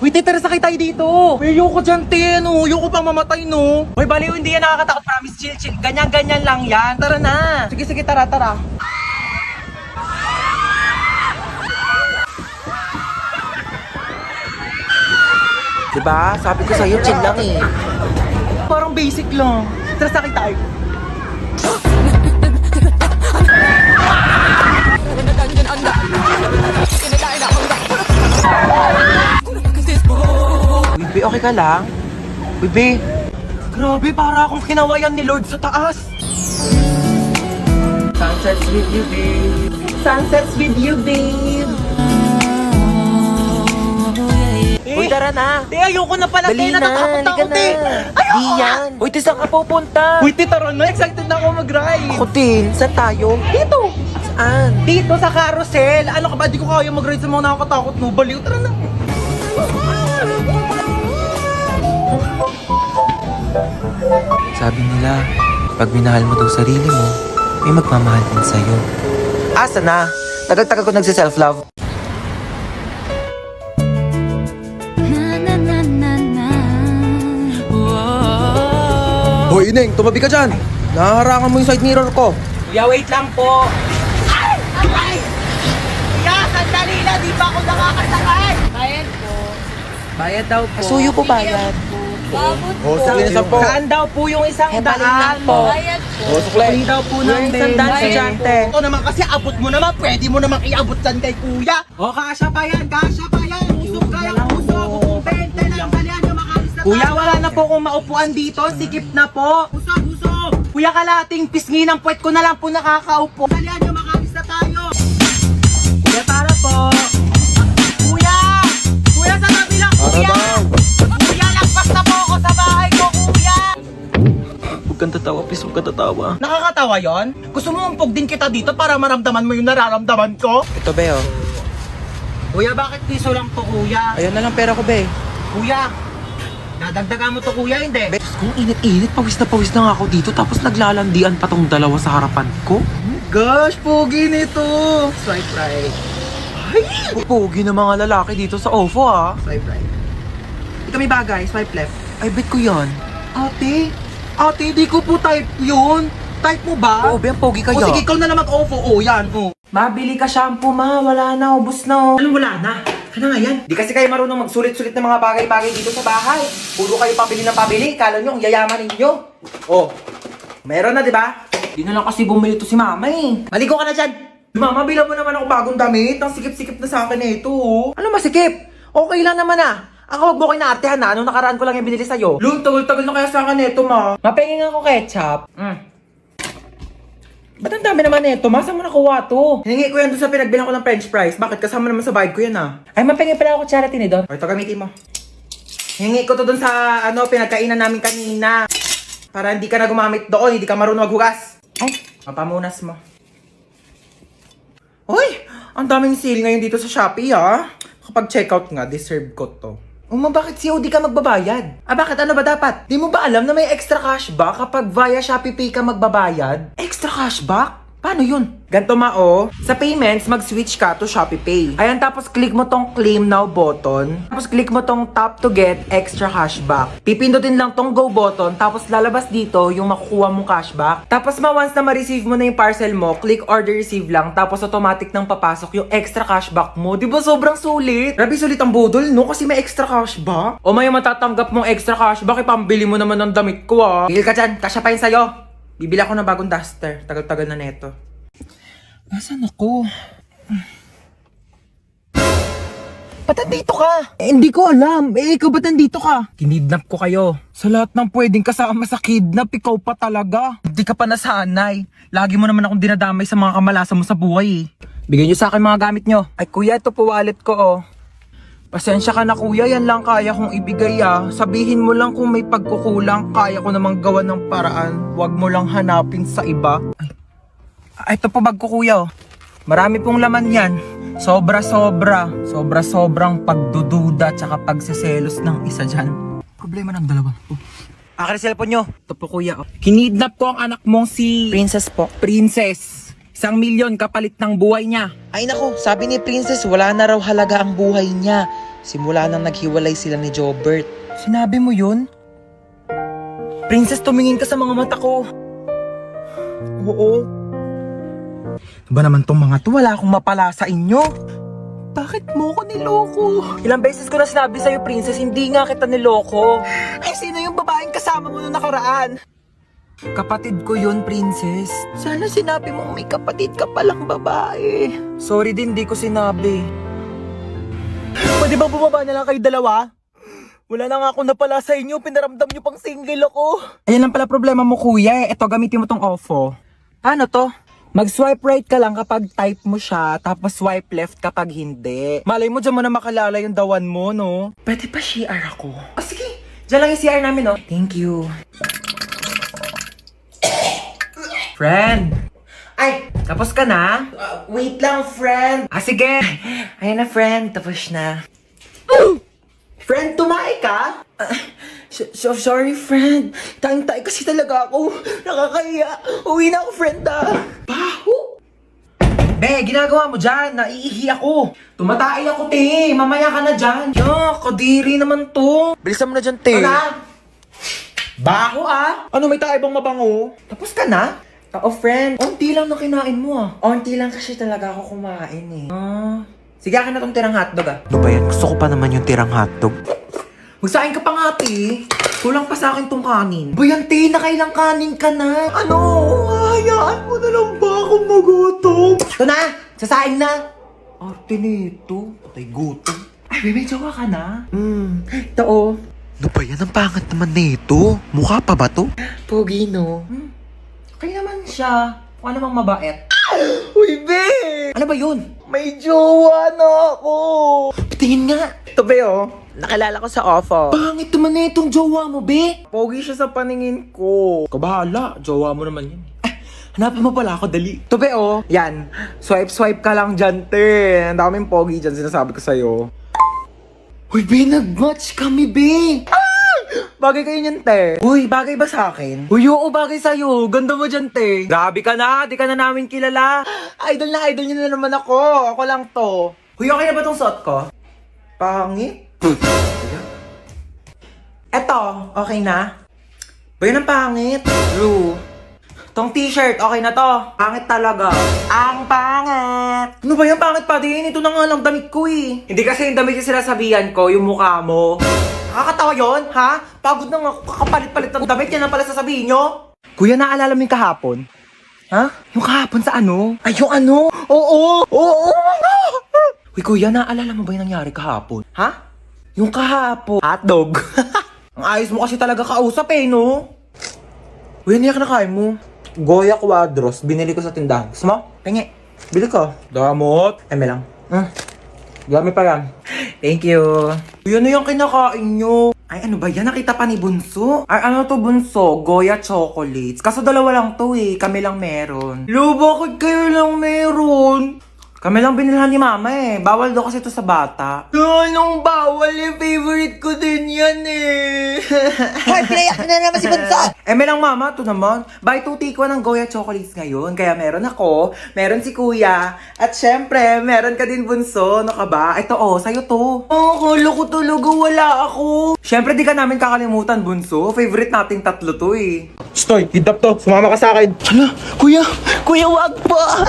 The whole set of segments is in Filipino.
Uy, tara, sakay tayo dito. Uy, ayoko dyan, te, no. Ayoko pang mamatay, no. Uy, baliw, hindi yan nakakatakot. Promise, chill, chill. Ganyan-ganyan lang yan. Tara na. Sige, sige, tara, tara. Diba? Sabi ko sa'yo, chill lang eh. Parang basic lang. Tara, sakay tayo. Bibi, okay ka lang? Bibi, Grabe, para akong kinawayan ni Lord sa taas. sunsets with you, babe. Sunsets with you, babe. Uy, tara na. Te, ayoko na pala, te. Dali na, Natatakot ako, halika te. na. Ayoko Di yan. Uy, te, saan ka pupunta? Uy, te, tara na. Excited na ako mag-ride. Ako din, saan tayo? Dito. Saan? Dito sa carousel. Ano ka ba? Di ko kaya mag-ride sa mga nakakatakot, no? Baliw, tara na. Sabi nila, pag minahal mo daw sarili mo, may magmamahal din sa'yo. Asa na? Tagal-tagal ko nagsi-self-love. Hoy, Ineng, tumabi ka dyan. Nahaharangan mo yung side mirror ko. Kuya, wait lang po. Ay! Ay! Kuya, sandali na. Di pa ako nakakasakay. Bayad po. Bayad daw po. Asuyo po bayad. Oh, sige na 10. Saan daw po yung isang Hepaling daan? lang po. Oh, sukle. Hindi daw po ng isang daan, estudyante. Ito naman kasi abot mo naman. Pwede mo naman iabot dyan kay kuya. O, kasya pa yan. Kasya pa yan. Usok kayo. Usok. Kung 20 lang. Dalihan nyo makalis na. Kuya, wala na po kung maupuan dito. Sikip na po. Usok, usok. Kuya, kalating pisngi ng puwet ko na lang po nakakaupo. Dalihan nyo makalis na tayo. Kuya, tara po. Kuya! Kuya, sa tabi lang, kuya! Kuya, lagpas na po ako sa bahay ko, kuya! Huwag kang tatawa, please, huwag kang tatawa. Nakakatawa yon? Gusto mo umpog din kita dito para maramdaman mo yung nararamdaman ko? Ito, be, oh. Kuya, bakit piso lang to, kuya? Ayun na lang pera ko, be. Kuya, dadagdagan mo to, kuya, hindi? Be, kung init-init, pawis na nga ako dito, tapos naglalandian pa tong dalawa sa harapan ko. Gosh, pogi nito! Swipe right. Ay! Pugi ng mga lalaki dito sa OFO, ah. Swipe right. Ito may bagay, swipe left. Ay, bet ko yan. Ate, di ko po type yun. Type mo ba? Oo, be, ang pogi kaya. O sige, ikaw na lang mag-ofo. O, yan, o. Mabili ka shampoo, ma. Wala na, ubos na, oh. Anong wala na? Ano nga yan? Di kasi kayo marunong magsulit-sulit ng mga bagay-bagay dito sa bahay. Puro kayo pabili ng pabili. Kala nyo, ang yayaman ninyo. Oh, meron na, di ba? Di na lang kasi bumili to si mama, eh. Maligo ka na dyan. Mama, bilang mo naman ako bagong damit. Ang sikip-sikip na sa akin na ito, oh. Ano masikip? Okay lang naman ah. Ako, wag mo kayo naartehan na. Anong nakaraan ko lang yung binili sa'yo? Lun, tagal-tagal na kaya sa akin ito, ma. Mapengin ako ketchup. Ba't ang dami naman ito, ma? Saan mo nakuha to? Hiningi ko yan doon sa pinagbilang ko ng french fries. Bakit? Kasama naman sa bayad ko yan ah. Ay, mapengin pala ako charity ni Don. O, ito gamitin mo. Hiningi ko to doon sa pinagkainan namin kanina. Para hindi ka na gumamit doon, hindi ka marunong maghugas. Ay, Mapamunas mo. Uy! Ang daming sale ngayon dito sa Shopee ah. Kapag checkout nga, deserve ko to. Bakit COD ka magbabayad? Bakit? Ano ba dapat? Di mo ba alam na may extra cashback kapag via Shopee Pay ka magbabayad? Extra cashback? Paano yun? Ganto sa payments, mag-switch ka to Shopee Pay. Ayan, tapos click mo tong claim now button. Tapos click mo tong tap to get extra cashback. Pipindutin lang tong go button, tapos lalabas dito yung makukuha mong cashback. Tapos once na ma-receive mo na yung parcel mo, click order receive lang, tapos automatic nang papasok yung extra cashback mo. Di ba sobrang sulit? Grabe sulit ang budol, no? Kasi may extra cashback. O may matatanggap mong extra cashback, ipambili mo naman ng damit ko ah. Tigil ka dyan, kasya pa yun sa'yo. Bibili ako ng bagong duster. Tagal-tagal na neto. Nasaan ako? Ba't nandito ka? Hindi ko alam. Ikaw ba't nandito ka? Kinidnap ko kayo. Sa lahat ng pwedeng kasama sa kidnap, ikaw pa talaga. Hindi ka pa nasanay. Lagi mo naman akong dinadamay sa mga kamalasan mo sa buhay eh. Bigyan nyo sa akin mga gamit nyo. Ay kuya, ito po wallet ko oh. Pasensya ka na kuya, yan lang kaya kong ibigay ah. Sabihin mo lang kung may pagkukulang, kaya ko namang gawa ng paraan. Huwag mo lang hanapin sa iba. Ay, ito po bag ko kuya oh. Marami pong laman yan. Sobra-sobra. Sobra-sobrang pagdududa tsaka pagseselos ng isa dyan. Problema ng dalawa. Akin ang cellphone nyo. Ito po kuya oh. Kinidnap ko ang anak mong si... Princess po. Princess. 1,000,000 kapalit ng buhay niya. Ay nako, sabi ni Princess, wala na raw halaga ang buhay niya. Simula nang naghiwalay sila ni Jobert. Sinabi mo yun? Princess, tumingin ka sa mga mata ko. Oo. Ba naman tong mga to, wala akong mapala sa inyo. Bakit mo ko niloko? Ilang beses ko na sinabi sa'yo, Princess, hindi nga kita niloko. Ay, sino yung babaeng kasama mo nung nakaraan? Kapatid ko yun, Princess. Sana sinabi mong may kapatid ka palang babae. Sorry din, di ko sinabi. Pwede ba bumaba na lang kayo dalawa? Wala na nga ako napala sa inyo, pinaramdam nyo pang single ako. Ayan lang pala problema mo, kuya. Ito, gamitin mo tong OFO. Ano to? Mag-swipe right ka lang kapag type mo siya, tapos swipe left kapag hindi. Malay mo, dyan mo na makalala yung dawan mo, no? Pwede pa CR ako? Oh, sige. Dyan lang yung CR namin, no? Thank you. Friend! Ay, tapos ka na? Wait lang, friend. Sige. Ayan na, friend. Tapos na. Friend, tumae ka? Sorry, friend. Tayong-tay kasi talaga ako. Nakakahiya. Uwi na ako, friend, Baho! Be, ginagawa mo dyan. Naiihi ako. Tumatay ako, te. Mamaya ka na dyan. Kadiri naman to. Bilisan mo na dyan, te. Ano? Baho, Ano, may tayo bang mabango? Tapos ka na? Oo, friend. Onti lang na kinain mo, Onti lang kasi talaga ako kumain, Sige, akin na tong tirang hotdog, Ano ba yan? Gusto ko pa naman yung tirang hotdog. Magsain ka pa nga, te. Kulang pa sa akin tong kanin. Bayan, te, nakailang kanin ka na. Ano? Hayaan mo na lang ba akong magutom? Ito na! Sasain na! Arte nito. Patay gutom. Ay, may jowa ka na? Ito, Ano ba yan? Ang pangat naman nito. Mukha pa ba to? Pogi, no? Okay naman siya. Mukha namang mabait. Uy, be! Ano ba yun? May jowa na ako! Tingin nga! Ito, be, Nakilala ko sa OFO. Pangit naman na itong jowa mo, be! Pogi siya sa paningin ko. Kabahala, jowa mo naman yun. Hanapin mo pala ako, dali. Ito, be, Yan. Swipe ka lang dyan, te. Ang daming pogi dyan, sinasabi ko sa'yo. Uy, be, nag-match kami, be! Bagay kayo niyan, te. Uy, bagay ba sa akin? Uy, oo, bagay sa'yo. Ganda mo dyan, te. Grabe ka na, di ka na namin kilala. Idol niyo na naman ako. Ako lang to. Uy, okay na ba tong suot ko? Pangit. Eto, okay na? Ba yun ang pangit? True. Tong t-shirt, okay na to. Pangit talaga. Ang pangit! Ano ba yung pangit pa din? Ito na nga lang damit ko eh. Hindi kasi yung damit yung sinasabihan ko, yung mukha mo. Nakakatawa yun, ha? Pagod na nga ako kakapalit-palit ng damit, yan ang pala sasabihin nyo. Kuya, naalala mo yung kahapon? Ha? Yung kahapon sa ano? Ay, yung ano? Oo! Uy, kuya, naalala mo ba yung nangyari kahapon? Ha? Yung kahapon. Hotdog. Ang ayos mo kasi talaga kausap no? Uy, ano yung kinakain mo? Goya Quadros, binili ko sa tindahan. Gusto mo? Pingi. Bili ko. Damot. Eme lang. Dami pa yan. Thank you. Uy, ano yung kinakain nyo? Ay, ano ba yan? Nakita pa ni Bunso? Ay, ano to, Bunso? Goya chocolates. Kaso dalawa lang to Kami lang meron. Lo, bakit kayo lang meron? Kami lang binilhan ni Mama Bawal daw kasi ito sa bata. Anong bawal? Favorite ko din yan Hoy, pinayak na naman si Bunso! May lang Mama, ito naman. Buy 2 take 1 ng Goya chocolates ngayon. Kaya meron ako, meron si Kuya, at syempre, meron ka din Bunso. Ano ka ba? Ito sa'yo to. Kala ko talaga wala ako. Syempre, di ka namin kakalimutan, Bunso. Favorite nating tatlo to Stoy, kidnap to. Sumama ka sa akin. Hala, Kuya, wag pa!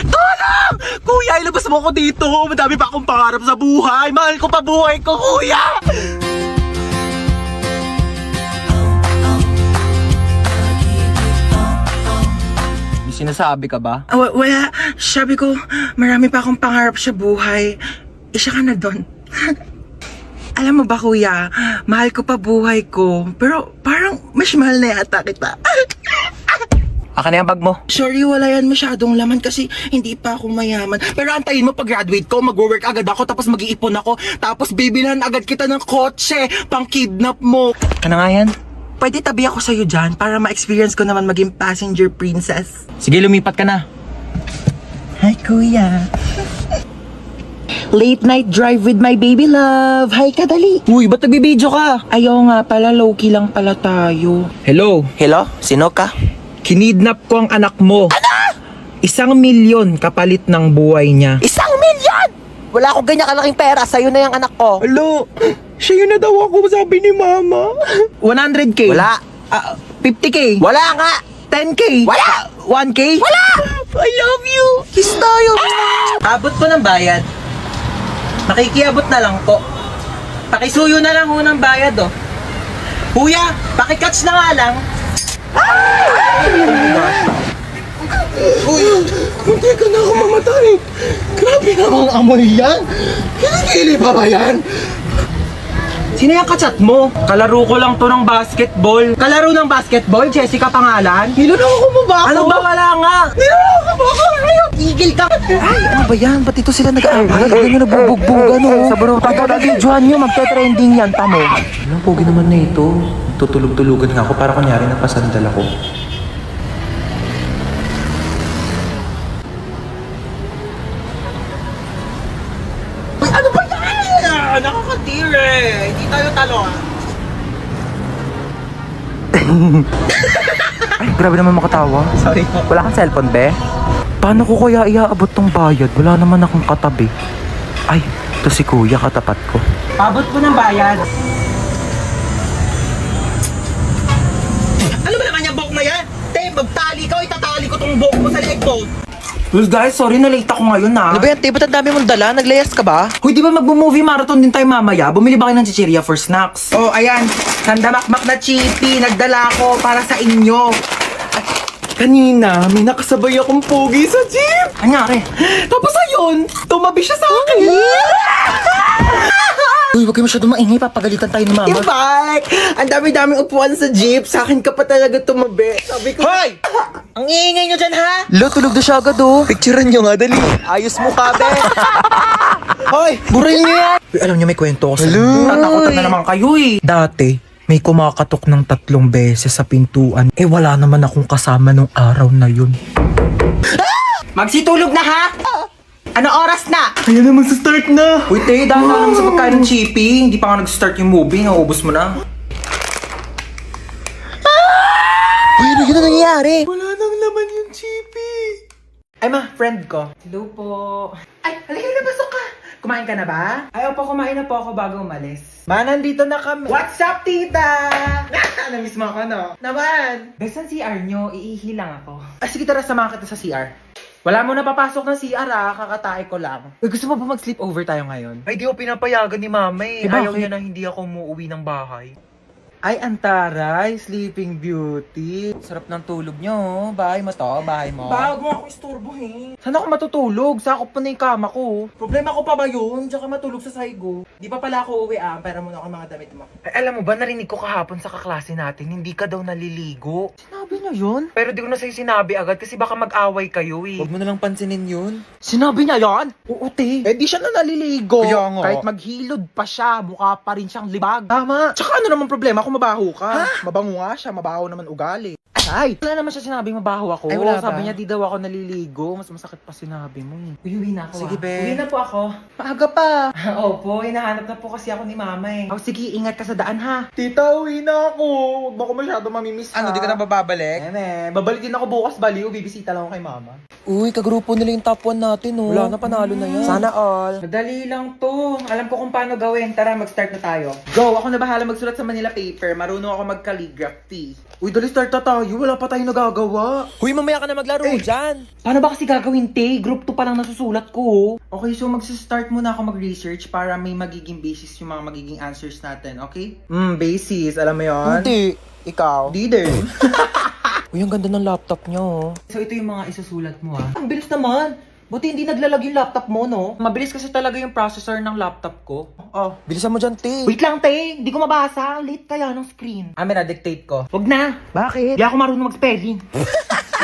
Tulong! Kuya, ilabas mo ako dito. Madami pa akong pangarap sa buhay. Mahal ko pa buhay ko, Kuya! May sinasabi ka ba? Wala. Sabi ko, marami pa akong pangarap sa buhay. Isa ka na doon. Alam mo ba, Kuya, mahal ko pa buhay ko. Pero parang mas mahal na yata kita. Aka na yung bag mo. Sorry, wala yan masyadong laman kasi hindi pa ako mayaman. Pero antayin mo pag graduate ko, mag-work agad ako, tapos mag-iipon ako, tapos bibilhan agad kita ng kotse, pang kidnap mo. Ano nga yan? Pwede tabi ako sa'yo dyan para ma-experience ko naman maging passenger princess. Sige, lumipat ka na. Hi, Kuya. Late night drive with my baby love. Hi, kadali. Uy, ba't nagbibideo ka? Ayaw nga pala, low-key lang pala tayo. Hello? Hello? Sino ka? Kinidnap ko ang anak mo. Ano? 1 milyon kapalit ng buhay niya. 1 milyon! Wala akong ganyan kalaking pera. Sa'yo na yung anak ko. Alo, siya yun na daw ako, sabi ni Mama. 100k? Wala. 50k? Wala nga. 10k? Wala. 1k? Wala. I love you! Kiss tayo! Abot po ng bayad. Makikiabot na lang po. Pakisuyo na lang ho ng bayad, oh. Kuya, pakikatch na nga lang. Uy, munti ka na ako mamatay. Grabe namang amoy yan. Kinikili pa ba yan? Sino yung kachat mo? Kalaro ko lang to ng basketball. Kalaro ng basketball? Jessica pangalan? Niloloko mo ba ako? Ano ba wala nga? Niloloko mo ako? Ayaw, Tigil ka! Ay, ano ba yan? Ba't ito sila nag-aaway? Ano na nabubugbog, ano? Sa baro, pagka-videohan nyo, magte-trending yan, tamo. Anong pogi naman na ito? Tutulog-tulugan nga ako para kunyari nagpasandal ako. Uy, ano ba yan? Nakakatire! Hindi tayo talo, ah. Ay, grabe naman makatawa. Sorry po. Wala kang cellphone, be? Paano ko kaya iaabot tong bayad? Wala naman akong katabi. Ay, ito si kuya, katapat ko. Abot po ng bayad. Ano ba naman yung buhok na yan? Te, magtali ka o itatali ko tong buhok mo sa leg mo. Well guys, sorry na late ako ngayon na. Ano ba yan, te? Ba't ang dami mong dala? Naglayas ka ba? Hoy, di ba magbo-movie marathon din tayo mamaya? Bumili ba kayo ng chichirya for snacks? Oh, ayan. Sandamakmak na chippy. Nagdala ko para sa inyo. Kanina, may nakasabay akong pogi sa jeep. Anyari? Tapos ayun, tumabi siya sa akin. Uy, huwag kayo masyadong maingay. Papagalitan tayo ni mama. Yung bike! Ang dami-dami upuan sa jeep. Sa akin ka pa talaga tumabi. Sabi ko, Hoy! Ang iingay nyo dyan, ha? Lo, tulog na siya agad, oh. picturean nyo nga, dali. Ayos mo ka, be. Hoy! Burayin nyo yan! Uy, alam nyo may kwento ko sa inyo. Natakotan na naman kayo, eh. Dati, may kumakatok ng 3 beses sa pintuan. Eh, wala naman akong kasama nung araw na yun. Magsitulog na, ha? Ano oras na? Ayan naman sa start na. Uy, te, dahil naman sa pagkain ng chippy. Hindi pa nga nag-start yung movie. Naubos mo na. Uy, ano yun ang nangyayari? Wala nang laman yung chippy. Ay, ma, friend ko. Hello po. Ay, halika na, pasok ka. Kumain ka na ba? Ay, opo, kumain na po ako bago umalis. Ma, nandito na kami. What's up, tita? Namiss mo ako, no? Naman. Besan CR nyo, iihi lang ako. Ay, sige, tara, samahan kita sa CR. Wala mo na papasok ng CR, kakatae ko lang. Uy, gusto mo ba mag-sleep over tayo ngayon? Ay, di ako pinapayagan ni mama eh. Eh, Ayaw bakit? niya na hindi ako umuwi ng bahay. Ay, antaray, Sleeping Beauty. Sarap ng tulog nyo, oh. Bahay mo to, bahay mo. Bago mo ako istorbohin. Saan ako matutulog? Sakop pa na yung kama ko. Problema ko pa ba yun? Tsaka matulog sa saigo. Di pa pala ako uwi, pera muna ako mga damit mo. Ay, alam mo ba, narinig ko kahapon sa kaklase natin, hindi ka daw naliligo. Sinabi niya yun? Pero di ko na sa'yo sinabi agad kasi baka mag-away kayo eh. Huwag mo nalang pansinin yun. Sinabi niya yan? Oo, te. Eh, di siya na naliligo. Kaya nga. Kahit maghilod pa siya, mukha pa rin siyang libag. Tama. Tsaka ano naman problema kung mabaho ka? Ha? Mabango nga siya, mabaho naman ugali. Ay! Wala naman siya sinabing mabaho ako. Ay, wala Sabi ba? niya di daw ako naliligo. Mas masakit pa sinabi mo eh. Uwi na ako. Sige, be. Uwi na po ako. Maaga pa. Opo, hinahanap na po kasi ako ni mama eh. Oh, sige, ingat ka sa daan ha. Tita, uwi na ako. Huwag mo ko masyado mamimiss Ano, di ka na bababalik? Babalik din ako bukas baliw. Bibisita lang ako kay mama. Uy, kagrupo nila yung top 1 natin, oh. Wala na, panalo na yan. Sana all. Madali lang to. Alam ko kung paano gawin. Tara, mag-start na tayo. Go! Ako na bahala magsulat sa Manila paper. Marunong ako mag-calligraphy. Uy, dali start na tayo. Wala pa tayong nagagawa. Huy, mamaya ka na maglaro dyan. Paano ba kasi gagawin, te? Group 2 pa lang nasusulat ko. Okay, so mag-start muna ako mag-research para may magiging basis yung mga magiging answers natin, okay? Basis. Alam mo yon? Hindi. Ikaw. Di din. Uy, ang ganda ng laptop niyo, oh. So, ito yung mga isusulat mo, ha? Ang bilis naman. Buti hindi naglalag yung laptop mo, no? Mabilis kasi talaga yung processor ng laptop ko. Oh. Bilisan mo dyan, te. Wait lang, te. Hindi ko mabasa. Late kaya ng screen. May na-dictate ko. Wag na. Bakit? Hindi ako marunong mag-spelling.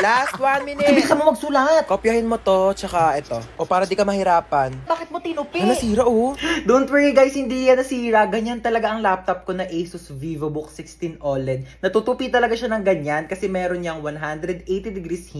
Last 1 minute. Bilisan mo magsulat. Kopyahin mo to, tsaka ito. O para di ka mahirapan. Bakit mo tinupi? Ano, nasira, oh. Don't worry guys, hindi yan nasira. Ganyan talaga ang laptop ko na Asus VivoBook 16 OLED. Natutupi talaga siya ng ganyan kasi meron niyang 180 degrees